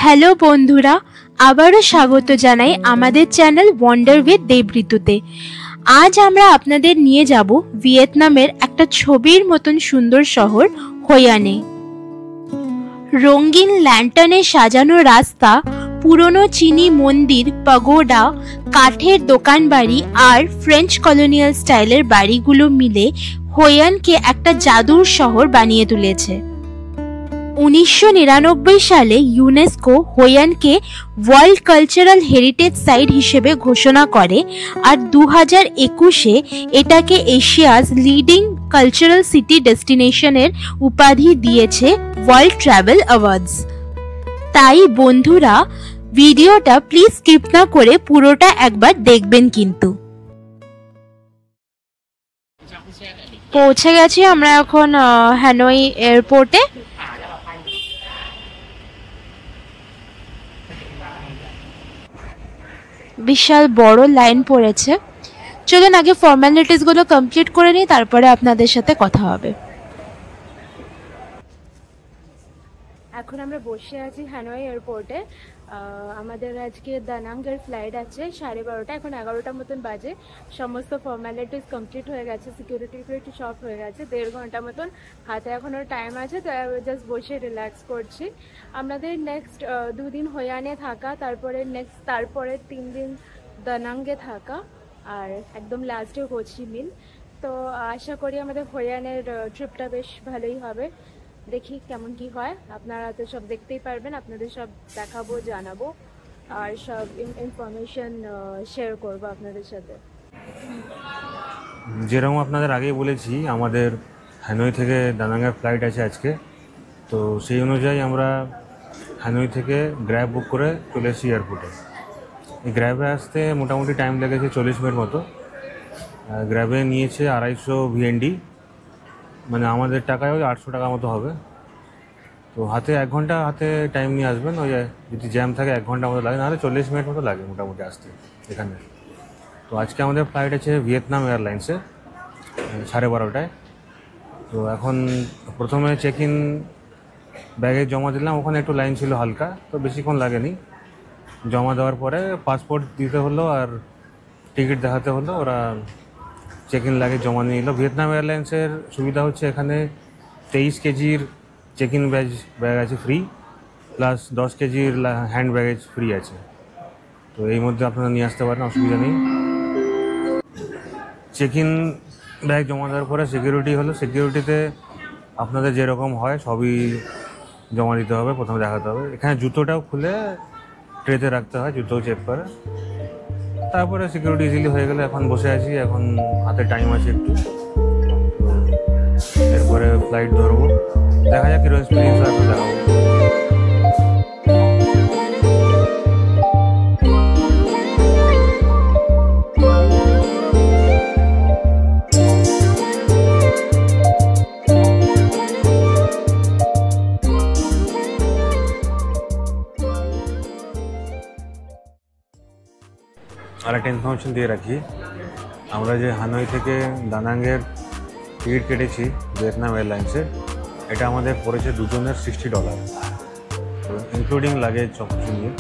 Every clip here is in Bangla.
হ্যালো বন্ধুরা, আবারও স্বাগত জানাই আমাদের চ্যানেল ওয়ান্ডার উইথ দেবঋতুতে। আজ আমরা আপনাদের নিয়ে যাব ভিয়েতনামের একটা ছবির মতন সুন্দর শহর হোয়ানে। রঙিন ল্যান্টার্নে সাজানো রাস্তা, পুরনো চীনি মন্দির, পাগোডা, কাঠের দোকানবাড়ি আর ফ্রেঞ্চ কলোনিয়াল স্টাইলের বাড়িগুলো মিলে হোয়ানকে একটা জাদুর শহর বানিয়ে তুলেছে। 1999 সালে ইউনেস্কো হোয়ানকে ওয়ার্ল্ড কালচারাল হেরিটেজ সাইট হিসেবে ঘোষণা করে আর 2021-এ এটাকে এশিয়াজ লিডিং কালচারাল সিটি ডেস্টিনেশনের উপাধি দিয়েছে ওয়ার্ল্ড ট্রাভেল অ্যাওয়ার্ডস। তাই বন্ধুরা, ভিডিওটা প্লিজ স্কিপ না করে পুরোটা একবার দেখবেন। কিন্তু পৌঁছে গেছি আমরা এখন হ্যানয় এয়ারপোর্টে। বিশাল বড় লাইন পড়েছে। চলুন আগে ফর্মালিটিসগুলো কমপ্লিট করে নিই, তারপরে আপনাদের সাথে কথা হবে। এখন আমরা বসে আছি হ্যানয় এয়ারপোর্টে। আমাদের আজকে দানাঙ্গের ফ্লাইট আছে 12:30, এখন 11টার মতন বাজে। সমস্ত ফর্মালিটিস কমপ্লিট হয়ে গেছে, সিকিউরিটি সব হয়ে গেছে। 1.5 ঘন্টা মতন হাতে এখনও টাইম আছে, তো জাস্ট বসে রিল্যাক্স করছি। আমাদের নেক্সট 2 দিন হোয়ানে থাকা, তারপরে 3 দিন দানাঙ্গে থাকা, আর একদম লাস্টে হো চি মিন। তো আশা করি আমাদের হোয়ানের ট্রিপটা বেশ ভালোই হবে। দেখি কেমন কি হয়। আপনারা তো সব দেখতেই পারবেন, আপনাদের সব দেখাবো, জানাবো আর সব ইনফরমেশন শেয়ার করবো আপনাদের সাথে। যেরকম আপনাদের আগেই বলেছি, আমাদের হ্যানয় থেকে দানাঙ্গের ফ্লাইট আছে আজকে। তো সেই অনুযায়ী আমরা হ্যানয় থেকে গ্র্যাব বুক করে চলে এসেছি এয়ারপোর্টে। এই গ্র্যাবে আসতে মোটামুটি টাইম লেগেছে 40 মিনিট মতো। গ্র্যাবে নিয়েছে 250 VND, মানে আমাদের টাকায় ওই 800 টাকা মতো হবে। তো হাতে 1 ঘন্টা হাতে টাইম নিয়ে আসবেন। ওই যদি জ্যাম থাকে 1 ঘন্টা মতো লাগে, নাহলে 40 মিনিট মতো লাগে মোটামুটি আসতে এখানে। তো আজকে আমাদের ফ্লাইট আছে ভিয়েতনাম এয়ারলাইন্সে 12:30টায়। তো এখন প্রথমে চেক ইন ব্যাগেজ জমা দিলাম, ওখানে একটু লাইন ছিল হালকা, তো বেশিক্ষণ লাগেনি। জমা দেওয়ার পরে পাসপোর্ট দিতে হলো আর টিকিট দেখাতে হলো, ওরা চেক ইন লাগেজ জমা নিয়ে নিল। ভিয়েতনাম এয়ারলাইন্সের সুবিধা হচ্ছে এখানে 23 কেজির চেক ইন ব্যাগ আছে ফ্রি, প্লাস 10 কেজির হ্যান্ড ব্যাগেজ ফ্রি আছে। তো এই মধ্যে আপনারা নিয়ে আসতে পারেন, অসুবিধা নেই। চেক ইন ব্যাগ জমা দেওয়ার পরে সিকিউরিটি হলো। সিকিউরিটিতে আপনাদের যেরকম হয় সবই জমা দিতে হবে, প্রথমে দেখাতে হবে। এখানে জুতোটাও খুলে ট্রেতে রাখতে হয়, জুতোও চেক করে। তারপরে সিকিউরিটি ইজিলি হয়ে গেলে এখন বসে আছি, এখন হাতে টাইম আছে একটু। এরপরে ফ্লাইট ধরবো, দেখা যাক কিরকম এক্সপিরিয়েন্স হয়, দেখাবো। আর একটা ইনফরমেশন দিয়ে রাখি, আমরা যে হানয় থেকে দানাঙ্গের টিকিট কেটেছি ভিয়েতনাম এয়ারলাইন্সের, এটা আমাদের পড়েছে দুজনের $60, তো ইনক্লুডিং লাগেজ সব কিছু নিয়ে।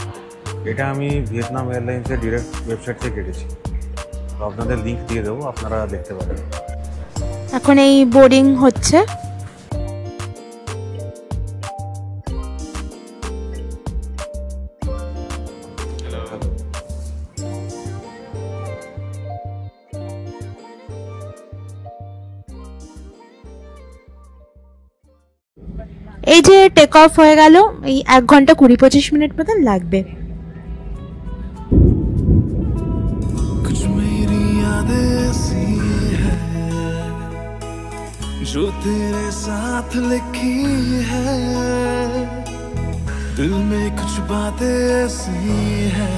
এটা আমি ভিয়েতনাম এয়ারলাইন্সের ডিরেক্ট ওয়েবসাইট থেকে কেটেছি, তো আপনাদের লিঙ্ক দিয়ে দেবো, আপনারা দেখতে পারেন। এখন এই বোর্ডিং হচ্ছে। এই যে টেক অফ হয়ে গেল, এই 1 ঘন্টা 20-25 মিনিট মতন লাগবে। कुछ मेरी यादें ऐसी है जो तेरे साथ लिखी है, दिल में कुछ बातें ऐसी है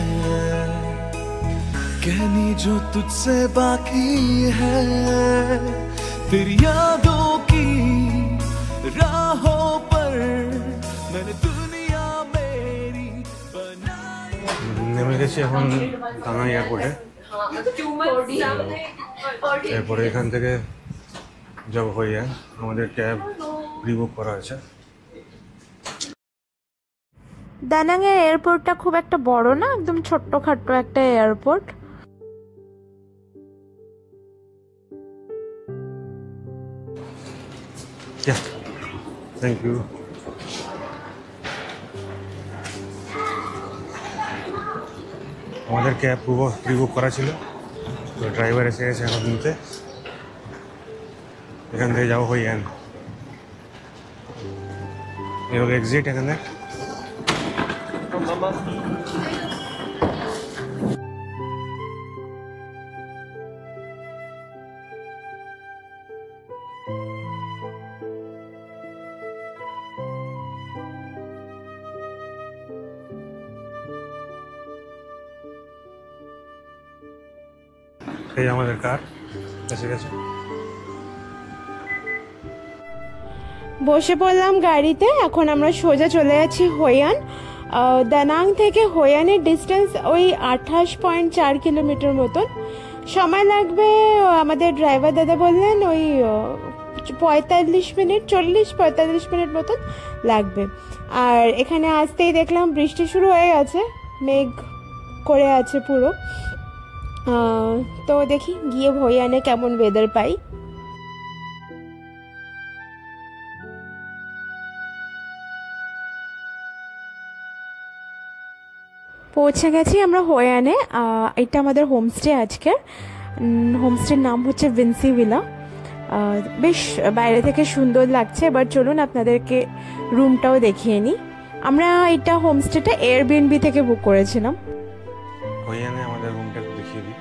कहनी जो तुझसे बाकी है, तेरी यादों की राहों নেমে গেছি এখন দানাং এয়ারপোর্টে। এরপরে এখান থেকে যাব হয়ে আমাদের ক্যাব প্রি বুক করা আছে। দানাং এর এয়ারপোর্টটা খুব একটা বড় না, একদম ছোট্টখাট্ট একটা এয়ারপোর্ট। Thank you. আমাদের ক্যাব প্রি বুক করা ছিল, তো ড্রাইভার এসে গেছে এখন নিতে। এখান থেকে যাবো হইয়ান, এবার এক্সিট এখানে। এই আমাদের কার এসে গেছে। বসে পড়লাম গাড়িতে, এখন আমরা সোজা চলে যাচ্ছি হইয়ান। দানাং থেকে হইয়ানের ডিস্টেন্স ওই 28.4 কিলোমিটার মতন। সময় লাগবে, আমাদের ড্রাইভার দাদা বললেন ওই 45 মিনিট, 40-45 মিনিট মতন লাগবে। আর এখানে আসতেই দেখলাম বৃষ্টি শুরু হয়ে গেছে, মেঘ করে আছে পুরো। তো দেখি গিয়ে হইয়ানে কেমন ওয়েদার পাই। পৌঁছে গেছি আমরা হইয়ানে। এটা আমাদের হোমস্টে আজকের। হোমস্টের নাম হচ্ছে ভিন্সি ভিলা। বেশ বাইরে থেকে সুন্দর লাগছে। এবার চলুন আপনাদেরকে রুমটাও দেখিয়ে নিই। আমরা এটা হোমস্টেটা এয়ারবিএনবি থেকে বুক করেছিলাম। হইয়ানে আমাদের রুমটা দেখিয়ে দিই।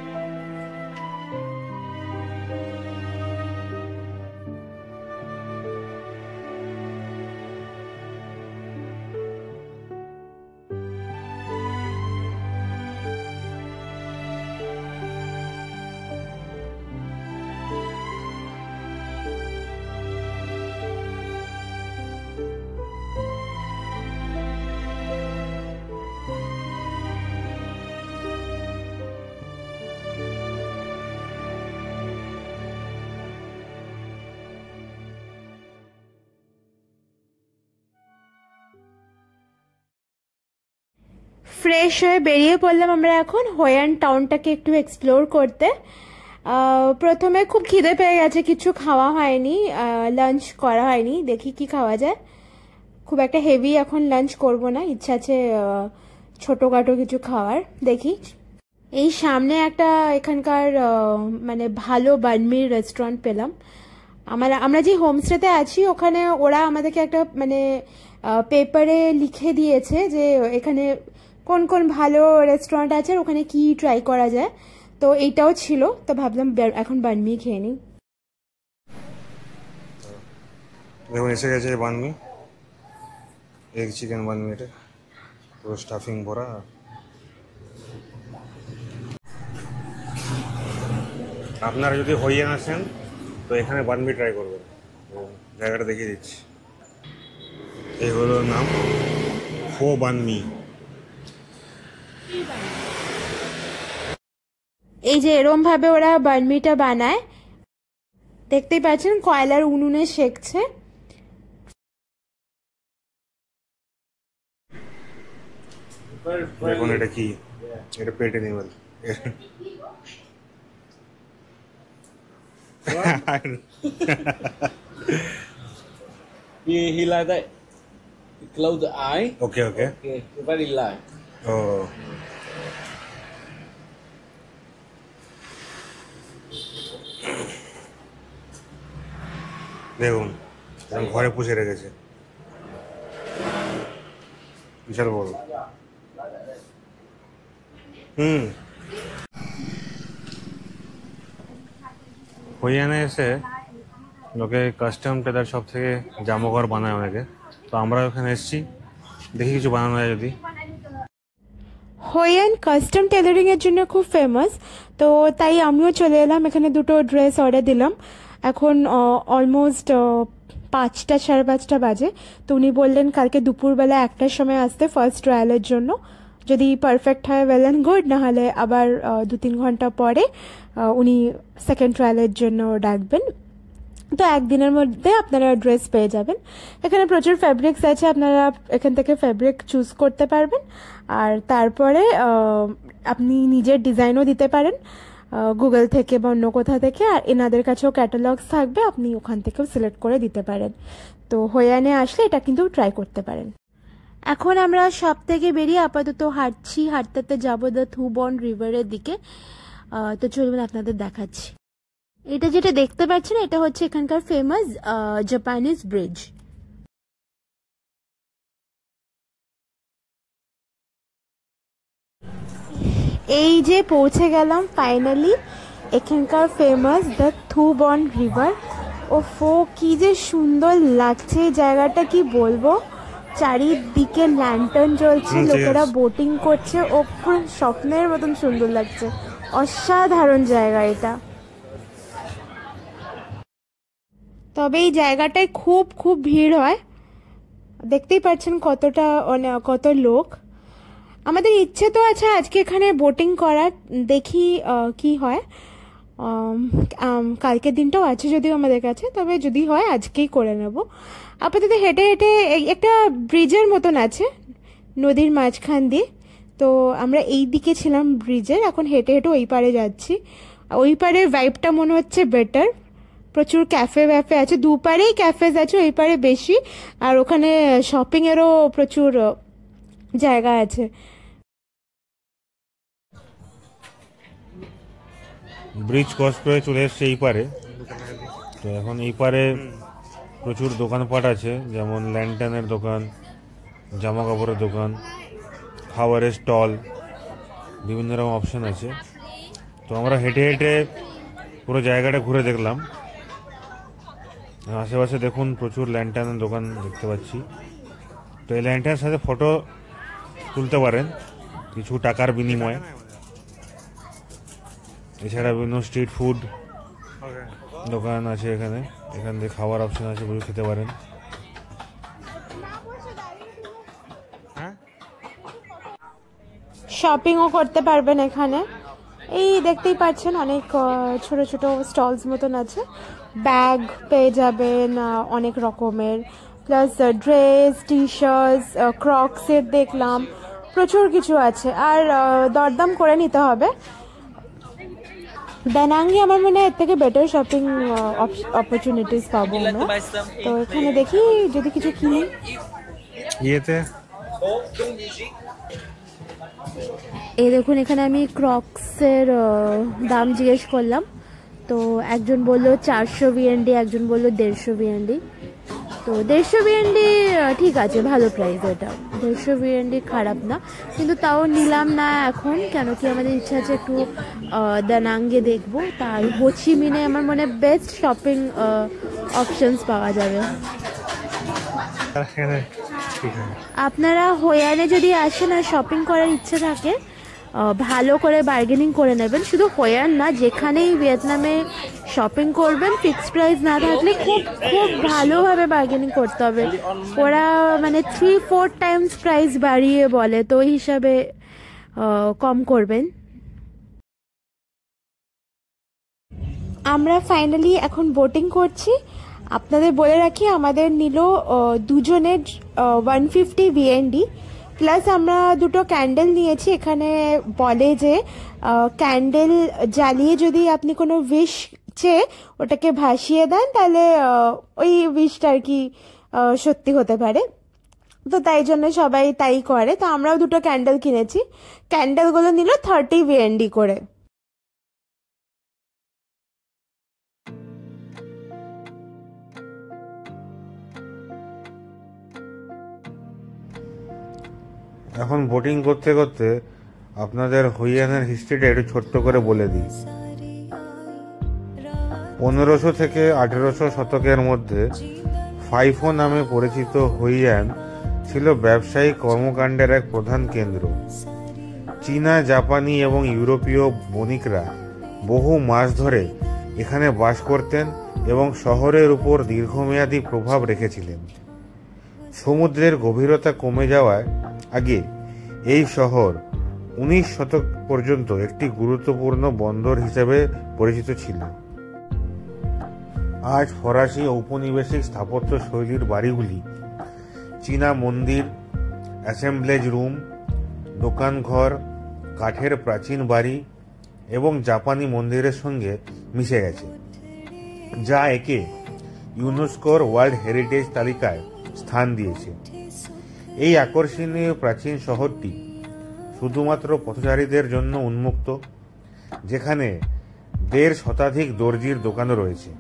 ফ্রেশ হয়ে বেরিয়ে পড়লাম আমরা এখন হইয়ান টাউনটাকে একটু এক্সপ্লোর করতে। প্রথমে খুব খিদে পেয়ে গেছে, কিছু খাওয়া হয়নি, লাঞ্চ করা হয়নি। দেখি কি খাওয়া যায়। খুব একটা হেভি এখন লাঞ্চ করব না, ইচ্ছা আছে ছোটোখাটো কিছু খাওয়ার। দেখি এই সামনে একটা এখানকার মানে ভালো বানমির রেস্টুরেন্ট পেলাম। আমরা যে হোমস্টেতে আছি ওখানে ওরা আমাদেরকে একটা মানে পেপারে লিখে দিয়েছে যে এখানে কোন কোন ভালো রেস্টুরেন্ট আছে আর ওখানে কি ট্রাই করা যায়। তো এইটাও ছিল, তো ভাবলাম এখন বানমি খেয়ে নিই। দেখুন এসে গেছে বানমি, এগ চিকেন বানমি, এটা পুরো স্টাফিং ভরা। আপনারা যদি হইয়ান আসেন তো এখানে বানমি ট্রাই করবেন। জায়গাটা দেখিয়ে দিচ্ছি। এই হলো নাম, ফো বানমি। এই যে এরম ভাবে ওরা বানমিটা বানায়, দেখতেই পাচ্ছেন কয়লার উনুনে সেকছে। দেখুন এটা কি, এটা পেট animal. He like that. He close the eye. Okay. Okay. Very light. Oh. দেখুন ঘরে পুষে রেখেছে, বিশাল বড়। হইয়ানে এসে লোকে কাস্টম টেলার সব থেকে জামাকাপড় বানায় অনেকে, তো আমরা ওখানে এসেছি, দেখি কিছু বানানো যায় যদি। হইয়ান কাস্টম টেলারিং এর জন্য খুব ফেমাস, তো তাই আমিও চলে এলাম এখানে। দুটো ড্রেস অর্ডার দিলাম। এখন অলমোস্ট 5টা 5:30 বাজে। তো উনি বললেন কালকে দুপুরবেলা 1টার সময় আসতে ফার্স্ট ট্রায়ালের জন্য। যদি পারফেক্ট হয় ওয়েল অ্যান্ড গুড, নাহলে আবার 2-3 ঘন্টা পরে উনি সেকেন্ড ট্রায়ালের জন্য ডাকবেন। তো একদিনের মধ্যে আপনারা ড্রেস পেয়ে যাবেন। এখানে প্রচুর ফ্যাব্রিক্স আছে, আপনারা এখান থেকে ফ্যাব্রিক চুজ করতে পারবেন। আর তারপরে আপনি নিজের ডিজাইনও দিতে পারেন গুগল থেকে বা অন্য কোথা থেকে। আর এনাদের কাছেও ক্যাটালগস থাকবে, আপনি ওখান থেকেও সিলেক্ট করে দিতে পারেন। তো হইয়ানে আসলে এটা কিন্তু ট্রাই করতে পারেন। এখন আমরা সব থেকে বেরিয়ে আপাতত হাঁটতে যাবো দ্য থুবন রিভারের দিকে। তো চলুন আপনাদের দেখাচ্ছি। এটা যেটা দেখতে পাচ্ছেন এটা হচ্ছে এখানকার ফেমাস জাপানিজ ব্রিজ। এই যে পৌঁছে গেলাম ফাইনালি এখানকার ফেমাস দ্য থুবন রিভার। ওফো কি যে সুন্দর লাগছে এই জায়গাটা, কি বলবো। চারিদিকে ল্যান্টার্ন জ্বলছে, লোকেরা বোটিং করছে, ও পুরো স্বপ্নের মতন সুন্দর লাগছে। অসাধারণ জায়গা এটা। তবে এই জায়গাটায় খুব খুব ভিড় হয়, দেখতেই পাচ্ছেন কত লোক। আমাদের ইচ্ছে তো আছে আজকে এখানে বোটিং করার, দেখি কি হয়। কালকের দিনটাও আছে যদিও আমাদের কাছে, তবে যদি হয় আজকেই করে নেব। আপাতত হেঁটে হেঁটে একটা ব্রিজের মতন আছে নদীর মাঝখান দিয়ে, তো আমরা এই দিকে ছিলাম ব্রিজের, এখন হেঁটে হেঁটে ওই পারে যাচ্ছি। ওই পারের ভাইবটা মনে হচ্ছে বেটার, প্রচুর ক্যাফে ব্যাফে আছে, দুপারেই ক্যাফেজ আছে, ওই পারে বেশি। আর ওখানে শপিংয়েরও প্রচুর জায়গা আছে। ব্রিজ ক্রস করে চলে এসছে এই পারে। তো এখন এই পারে প্রচুর দোকানপাট আছে, যেমন ল্যান্টার্নের দোকান, জামা কাপড়ের দোকান, খাবারের স্টল, বিভিন্ন রকম অপশন আছে। তো আমরা হেঁটে হেঁটে পুরো জায়গাটা ঘুরে দেখলাম। আশেপাশে দেখুন প্রচুর ল্যান্টার্নের দোকান দেখতে পাচ্ছি। তো এই ল্যান্টার্নের সাথে ফটো তুলতে পারেন কিছু টাকার বিনিময়ে। এছাড়া বিভিন্ন স্ট্রিট ফুড দোকান আছে এখানে, এখান থেকে খাওয়ার অপশন আছে, বসে খেতে পারেন। শপিংও করতে পারবেন এখানে। এই দেখতেই পাচ্ছেন অনেক ছোট ছোট স্টলস মতন আছে, ব্যাগ পেয়ে যাবেন অনেক রকমের, প্লাস ড্রেস, টি শার্টস, ক্রক্সের দেখলাম, প্রচুর কিছু আছে। আর দরদাম করে নিতে হবে। দানাঙ্গে আমার মনে হয় এর থেকে বেটার শপিং অপরচুনিটিস পাবো আমরা। তো এখানে দেখি যদি কিছু কিনি। এই দেখুন এখানে আমি ক্রক্সের দাম জিজ্ঞেস করলাম, তো একজন বললো 400 VND, একজন বললো 150 VND। তো 150 VND ঠিক আছে, ভালো প্রাইস, এটা 150 VND খারাপ না, কিন্তু তাও নিলাম না এখন, কেন কি আমাদের ইচ্ছা আছে একটু দানাঙ্গে দেখবো। তার হোচিমিনে আমার মনে বেস্ট শপিং অপশনস পাওয়া যাবে। আপনারা হইয়ানে যদি আসেন আর শপিং করার ইচ্ছে থাকে, ভালো করে বার্গেনিং করে নেবেন। শুধু হইয়ান না, যেখানেই ভিয়েতনামে শপিং করবেন ফিক্সড প্রাইস না থাকলে খুব খুব ভালোভাবে বার্গেনিং করতে হবে। ওরা মানে 3-4 টাইমস প্রাইস বাড়িয়ে বলে, তো ওই হিসাবে কম করবেন। আমরা ফাইনালি এখন বোটিং করছি। আপনাদের বলে রাখি আমাদের নিল দুজনের 150 VND, প্লাস আমরা দুটো ক্যান্ডেল নিয়েছি। এখানে বলে যে ক্যান্ডেল জ্বালিয়ে যদি আপনি কোনো উইশ চেয়ে ওটাকে ভাসিয়ে দেন, তাহলে ওই উইশটা আর কি সত্যি হতে পারে। তো তাই জন্য সবাই তাই করে। তো আমরাও দুটো ক্যান্ডেল কিনেছি, ক্যান্ডেলগুলো নিল 30 VND করে। এখন বোটিং করতে করতে আপনাদের হইয়ানের হিস্ট্রিটা একটু ছোট্ট করে বলে দিই। 1500 থেকে 1800 শতকের মধ্যে ফাইফো নামে পরিচিত হইয়ান ছিল ব্যবসায়িক কর্মকাণ্ডের এক প্রধান কেন্দ্র। চীনা, জাপানি এবং ইউরোপীয় বণিকরা বহু মাস ধরে এখানে বাস করতেন এবং শহরের উপর দীর্ঘমেয়াদী প্রভাব রেখেছিলেন। সমুদ্রের গভীরতা কমে যাওয়ার আগে এই শহর 19 শতক পর্যন্ত একটি গুরুত্বপূর্ণ বন্দর হিসেবে পরিচিত ছিল। আজ ফরাসি ঔপনিবেশিক স্থাপত্য শৈলীর বাড়িগুলি চীনা মন্দির, অ্যাসেম্বলেজ রুম, দোকানঘর, কাঠের প্রাচীন বাড়ি এবং জাপানি মন্দিরের সঙ্গে মিশে গেছে, যা একে ইউনেস্কোর ওয়ার্ল্ড হেরিটেজ তালিকায় স্থান দিয়েছে। এই আকর্ষণীয় প্রাচীন শহরটি শুধুমাত্র পথচারীদের জন্য উন্মুক্ত, যেখানে 1.5 শতাধিক দর্জির দোকানও রয়েছে।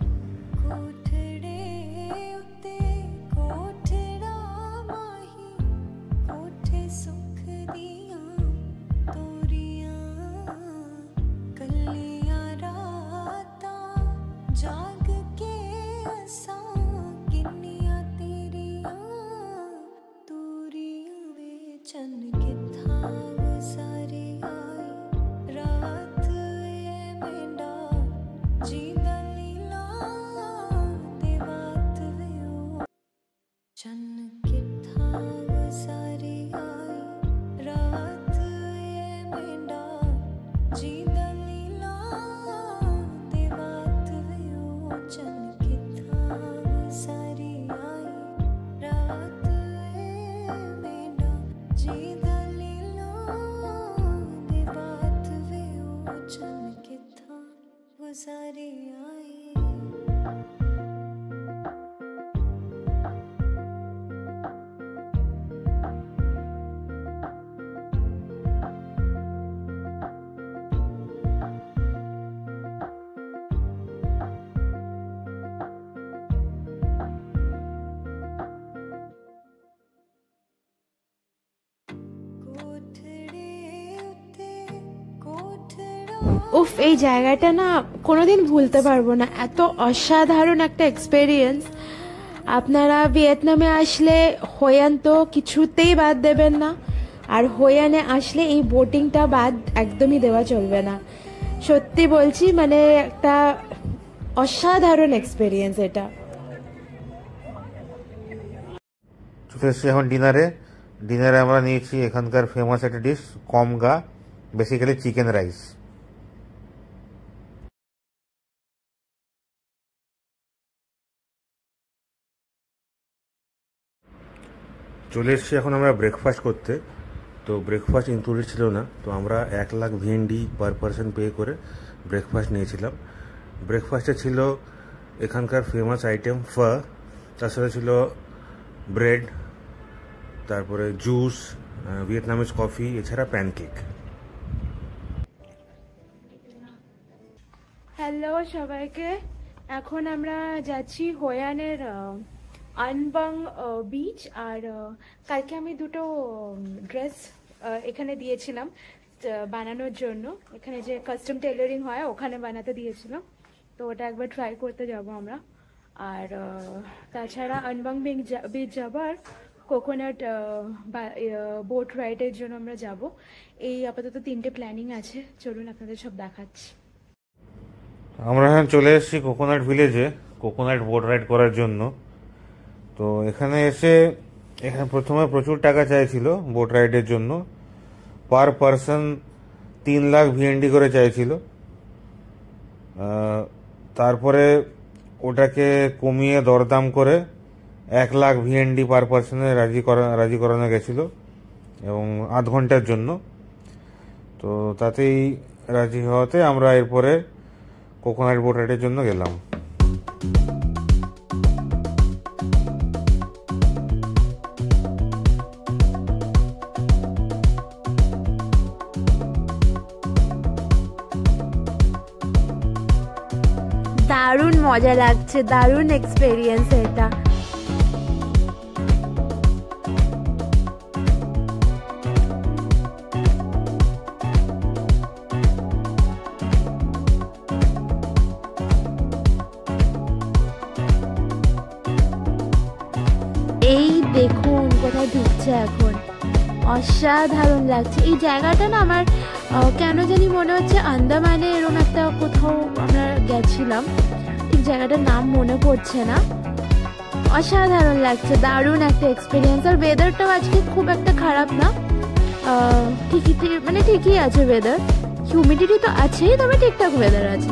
উফ, এই জায়গাটা না কোনোদিন ভুলতে পারবো না, এত অসাধারণ একটা এক্সপেরিয়েন্স। আপনারা ভিয়েতনামে আসলে হোয়ান তো কিছুতেই বাদ দেবেন না, আর হোয়ানে আসলে এই বোটিংটা বাদ একদমই দেওয়া চলবে না। সত্যি বলছি, মানে একটা অসাধারণ এক্সপেরিয়েন্স এটা। চলে এসেছি এখন ডিনারে আমরা নিয়েছি এখানকার ফেমাস একটা ডিশ, কমগা, বেসিক্যালি চিকেন রাইস। চলে এসেছি এখন আমরা ব্রেকফাস্ট করতে। তো ব্রেকফাস্ট ইনক্লুডেড ছিল না, তো আমরা 1 লাখ ভিএনডি পার পারসন পে করে ব্রেকফাস্ট নিয়েছিলাম। ব্রেকফাস্টে ছিল এখানকার ফেমাস আইটেম ফা, তার সাথে ছিল ব্রেড, তারপরে জুস, ভিয়েতনামিজ কফি, এছাড়া প্যানকেক। হ্যালো সবাইকে, এখন আমরা যাচ্ছি হোয়ানের আনবাং বিচ। আর কালকে আমি দুটো ড্রেস এখানে দিয়েছিলাম বানানোর জন্য, এখানে যে কাস্টম টেলারিং হয় ওখানে বানাতে দিয়েছিলাম, তো ওটা একবার ট্রাই করতে যাব আমরা। আর তাছাড়া আনবাং বিচ যাবার কোকোনাট বোট রাইডের জন্য আমরা যাব। এই আপাতত 3টে প্ল্যানিং আছে, চলুন আপনাদের সব দেখাচ্ছি। আমরা এখন চলে এসেছি কোকোনাট ভিলেজে কোকোনাট বোট রাইড করার জন্য। তো এখানে প্রথমে প্রচুর টাকা চাইছিল বোট রাইডের জন্য, পার পারসন 3 লাখ ভিএনডি করে চাইছিল। তারপরে ওটাকে কমিয়ে দরদাম করে 1 লাখ ভিএনডি পার পারসনে রাজি করানো গেছিল, এবং 8 ঘন্টার জন্য। তো তাতেই রাজি হওয়াতে আমরা এরপরে কোকোনাট বোট রাইডের জন্য গেলাম। দারুণ মজা লাগছে, দারুণ এক্সপেরিয়েন্স এটা। এই দেখুন কোথায় ঢুকছে এখন, অসাধারণ লাগছে। এই জায়গাটা না আমার কেন জানি মনে হচ্ছে আন্দামানে এরকম একটা কোথাও আমরা গেছিলাম, ঠিক জায়গাটার নাম মনে পড়ছে না। অসাধারণ লাগছে, দারুণ একটা এক্সপিরিয়েন্স। আর ওয়েদারটাও আজকে খুব একটা খারাপ না, ঠিকই আছে ওয়েদার, হিউমিডিটি তো আছেই, তবে ঠিকঠাক ওয়েদার আছে।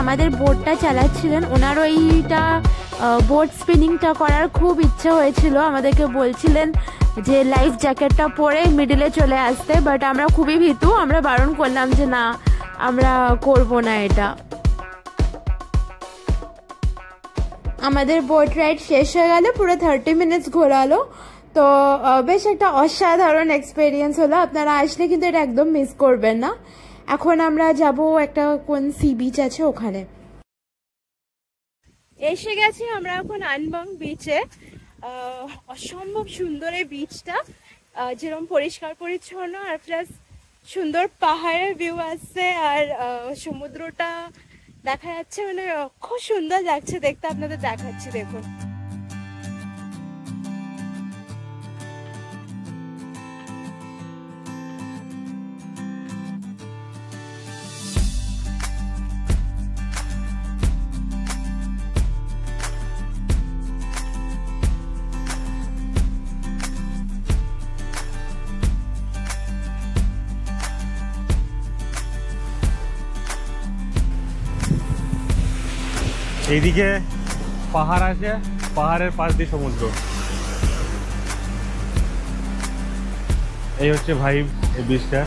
আমাদের বোটটা চালাচ্ছিলেন, ওনার ওইটা বোট স্পিনিংটা করার খুব ইচ্ছে হয়েছিল, আমাদেরকে বলছিলেন যে লাইফ জ্যাকেটটা পরে মিডিলে চলে আসতে, বাট আমরা খুবই ভীতু, আমরা বারণ করলাম যে না আমরা করব না এটা। আমাদের বোট রাইড শেষ হয়ে গেল, পুরো 30 মিনিটস ঘোরালো, তো বেশ একটা অসাধারণ এক্সপিরিয়েন্স হলো। আপনারা আসলে কিন্তু এটা একদম মিস করবেন না। এখন আমরা যাব একটা কোন সি বিচ আছে ওখানে। এসে গেছি আমরা এখন আনবং বিচে। অসম্ভব সুন্দর এই বিচটা, যেরকম পরিষ্কার পরিচ্ছন্ন আর প্লাস সুন্দর পাহাড়ের ভিউ আসছে আর সমুদ্রটা দেখা যাচ্ছে, মানে খুব সুন্দর লাগছে দেখতে। আপনাদের দেখাচ্ছি দেখুন। এইদিকে পাহাড় আছে, পাহাড়ের পাশ দিয়ে সমুদ্র। এই হচ্ছে ভাইব এই বিচটা।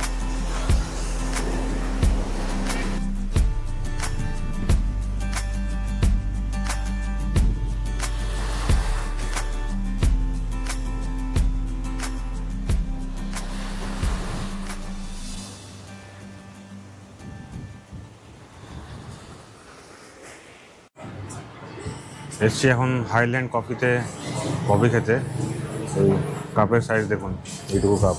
এসছি এখন হাইল্যান্ড কফিতে কফি খেতে। এই কাপের সাইজ দেখুন, এইটুকু কাপ।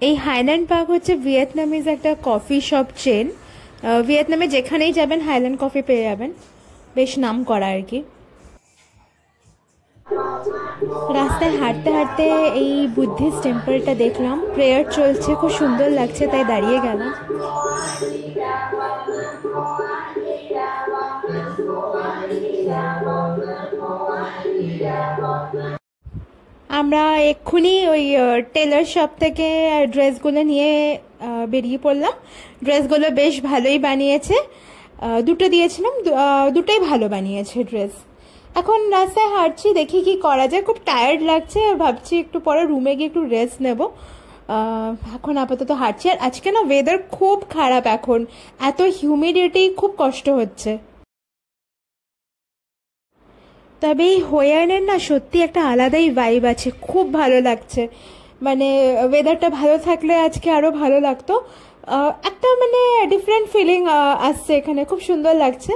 এই হাইল্যান্ড পার্ক হচ্ছে ভিয়েতনামিজ একটা কফি শপ চেন। ভিয়েতনামে যেখানেই যাবেন হাইল্যান্ড কফি পেয়ে যাবেন, বেশ নাম করা আর কি। রাস্তায় হাঁটতে হাঁটতে এই বুদ্ধিস্ট টেম্পলটা দেখলাম, প্রেয়ার চলছে, খুব সুন্দর লাগছে তাই দাঁড়িয়ে গেলাম। আমরা এক্ষুনি ওই টেলার শপ থেকে ড্রেসগুলো নিয়ে বেরিয়ে পড়লাম। ড্রেসগুলো বেশ ভালোই বানিয়েছে, দুটো দিয়েছিলাম, দুটোই ভালো বানিয়েছে ড্রেস। এখন রাস্তায় হাঁটছি, দেখি কি করা যায়, খুব টায়ার্ড লাগছে, ভাবছি একটু পরে রুমে গিয়ে একটু রেস্ট নেব। এখন আপাতত হাঁটছি। আর আজকে না ওয়েদার খুব খারাপ, এখন এত হিউমিডিটি, খুব কষ্ট হচ্ছে। তবে এই হোয়ানের না সত্যি একটা আলাদাই ভাইব আছে, খুব ভালো লাগছে। মানে ওয়েদারটা ভালো থাকলে আজকে আরও ভালো লাগতো, একটা মানে ডিফারেন্ট ফিলিং আসছে এখানে, খুব সুন্দর লাগছে।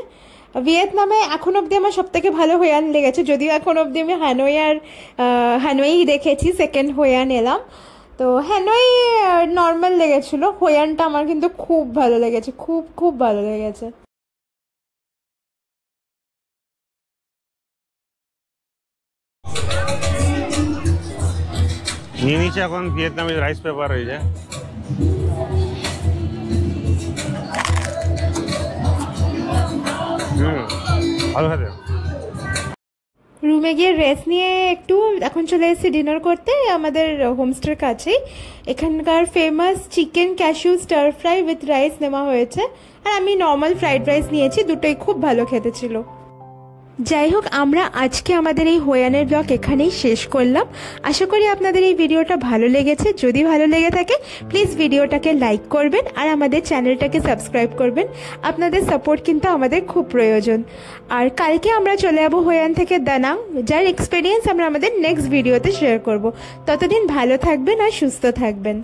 ভিয়েতনামে এখন অবধি আমার সব থেকে ভালো হোয়ান লেগেছে, যদিও এখন অবধি আমি হানয় দেখেছি, সেকেন্ড হোয়ান এলাম। তো হ্যানয় নর্মাল লেগেছিল, হোয়ানটা আমার কিন্তু খুব ভালো লেগেছে, খুব খুব ভালো লেগেছে। নিয়ে নিচ্ছে এখন ভিয়েতনামি রাইস পেপার হয়ে যায়। ভালো খেতে। রুমে গিয়ে রেস্ট নিয়ে একটু এখন চলে এসেছি ডিনার করতে আমাদের হোমস্টের কাছেই। এখানকার famous chicken cashew star fry with rice নেওয়া হয়েছে, আর আমি নর্মাল ফ্রাইড রাইস নিয়েছি, দুটোই খুব ভালো খেতে ছিল। যাই হোক, আমরা আজকে আমাদের এই হোয়ানের ব্লগ এখানেই শেষ করলাম। আশা করি আপনাদের এই ভিডিওটা ভালো লেগেছে। যদি ভালো লেগে থাকে প্লিজ ভিডিওটাকে লাইক করবেন আর আমাদের চ্যানেলটাকে সাবস্ক্রাইব করবেন। আপনাদের সাপোর্ট কিন্তু আমাদের খুব প্রয়োজন। আর কালকে আমরা চলে যাবো হোয়ান থেকে দানাং, যার এক্সপিরিয়েন্স আমরা আমাদের নেক্সট ভিডিওতে শেয়ার করব। ততদিন ভালো থাকবেন আর সুস্থ থাকবেন।